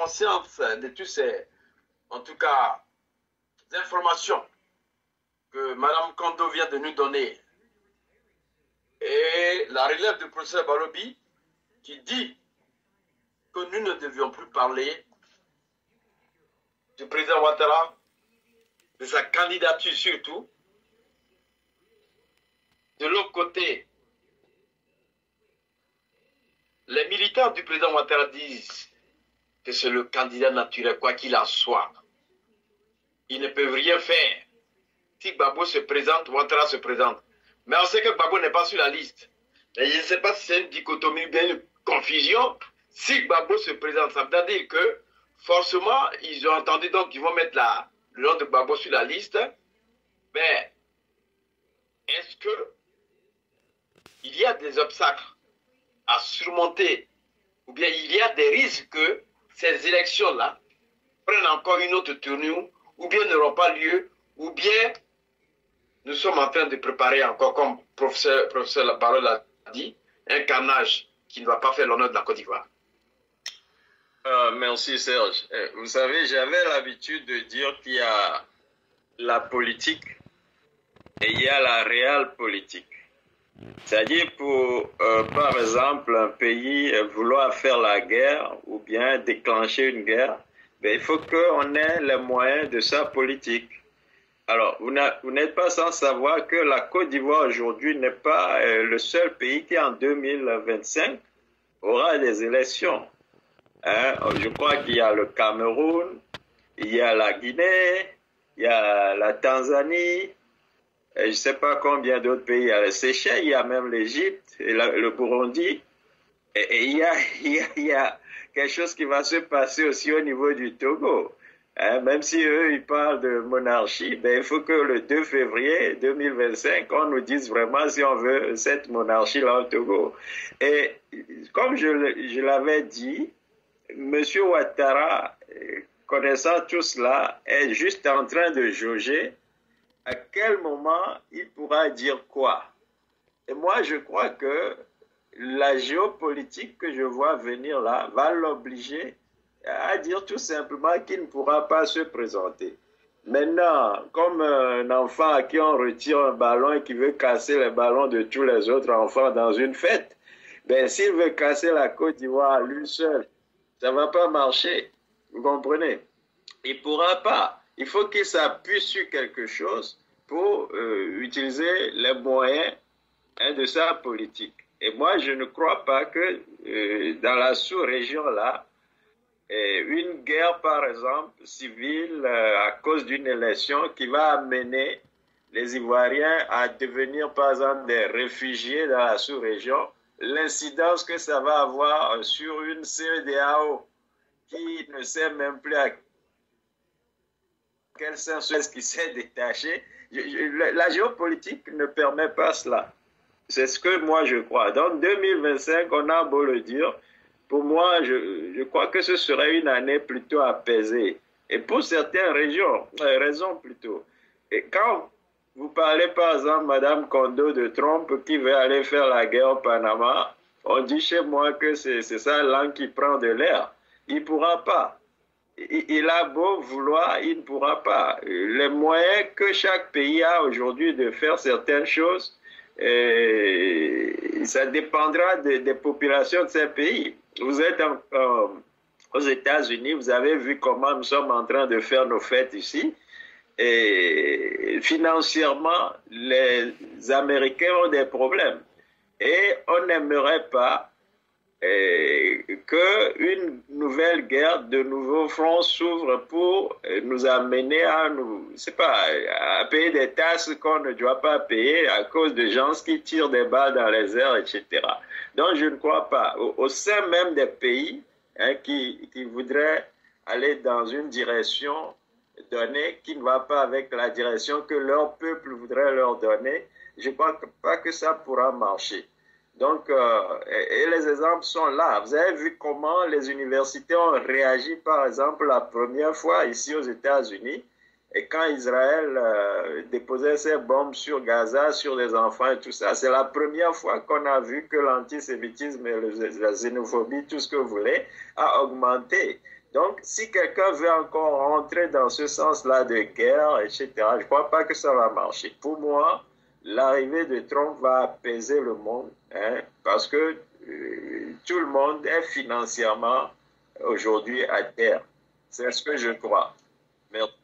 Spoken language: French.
conscience de toutes ces, en tout cas, informations que Mme Kondo vient de nous donner et la relève du professeur Balobi qui dit que nous ne devions plus parler du président Ouattara, de sa candidature surtout. De l'autre côté, les militants du président Ouattara disent que c'est le candidat naturel, quoi qu'il en soit. Ils ne peuvent rien faire. Si Gbagbo se présente, Ouattara se présente. Mais on sait que Gbagbo n'est pas sur la liste. Et je ne sais pas si c'est une dichotomie ou bien une confusion. Si Gbagbo se présente, ça veut dire que forcément, ils ont entendu donc qu'ils vont mettre le nom de Gbagbo sur la liste. Mais est-ce que il y a des obstacles à surmonter ou bien il y a des risques que ces élections-là prennent encore une autre tournure ou bien n'auront pas lieu ou bien nous sommes en train de préparer encore, comme professeur La Parole a dit, un carnage qui ne va pas faire l'honneur de la Côte d'Ivoire. Merci Serge. Vous savez, j'avais l'habitude de dire qu'il y a la politique et il y a la réelle politique. C'est-à-dire pour, par exemple, un pays vouloir faire la guerre ou bien déclencher une guerre, ben, il faut qu'on ait les moyens de sa politique. Alors, vous n'êtes pas sans savoir que la Côte d'Ivoire aujourd'hui n'est pas le seul pays qui en 2025 aura des élections. Hein? Je crois qu'il y a le Cameroun, il y a la Guinée, il y a la Tanzanie, je ne sais pas combien d'autres pays. Il y a les Seychelles, il y a même l'Égypte et le Burundi. Et il y a quelque chose qui va se passer aussi au niveau du Togo. Hein, même si eux, ils parlent de monarchie, ben, il faut que le 2 février 2025, on nous dise vraiment si on veut cette monarchie-là au Togo. Et comme je l'avais dit, M. Ouattara, connaissant tout cela, est juste en train de jauger à quel moment il pourra dire quoi. Et moi, je crois que la géopolitique que je vois venir là va l'obliger à dire tout simplement qu'il ne pourra pas se présenter. Maintenant, comme un enfant à qui on retire un ballon et qui veut casser les ballons de tous les autres enfants dans une fête, ben, s'il veut casser la Côte d'Ivoire lui seul, ça ne va pas marcher. Vous comprenez? Il ne pourra pas. Il faut qu'il s'appuie sur quelque chose pour utiliser les moyens de sa politique. Et moi, je ne crois pas que dans la sous-région là, une guerre, par exemple, civile, à cause d'une élection qui va amener les Ivoiriens à devenir, par exemple, des réfugiés dans la sous-région, l'incidence que ça va avoir sur une CEDEAO qui ne sait même plus à quel sens est-ce qui s'est détaché. La géopolitique ne permet pas cela. C'est ce que moi je crois. Donc 2025, on a beau le dire, pour moi, je crois que ce serait une année plutôt apaisée. Et pour certaines raisons plutôt. Et quand vous parlez par exemple, Madame Kondo de Trump qui veut aller faire la guerre au Panama, on dit chez moi que c'est sa langue qui prend de l'air. Il ne pourra pas. Il a beau vouloir, il ne pourra pas. Les moyens que chaque pays a aujourd'hui de faire certaines choses, ça dépendra des populations de ces pays. Vous êtes aux États-Unis, vous avez vu comment nous sommes en train de faire nos fêtes ici. Et financièrement, les Américains ont des problèmes. Et on n'aimerait pas qu'une nouvelle guerre, de nouveaux fronts s'ouvrent pour nous amener à à payer des taxes qu'on ne doit pas payer à cause de gens qui tirent des balles dans les airs, etc. Donc je ne crois pas. Au sein même des pays qui voudraient aller dans une direction donnée qui ne va pas avec la direction que leur peuple voudrait leur donner, je ne crois pas que ça pourra marcher. Donc, et les exemples sont là. Vous avez vu comment les universités ont réagi, par exemple, la première fois ici aux États-Unis, et quand Israël déposait ses bombes sur Gaza, sur les enfants et tout ça. C'est la première fois qu'on a vu que l'antisémitisme et la xénophobie, tout ce que vous voulez, a augmenté. Donc, si quelqu'un veut encore rentrer dans ce sens-là de guerre, etc., je ne crois pas que ça va marcher. Pour moi, l'arrivée de Trump va apaiser le monde, hein, parce que tout le monde est financièrement aujourd'hui à terre. C'est ce que je crois. Merci.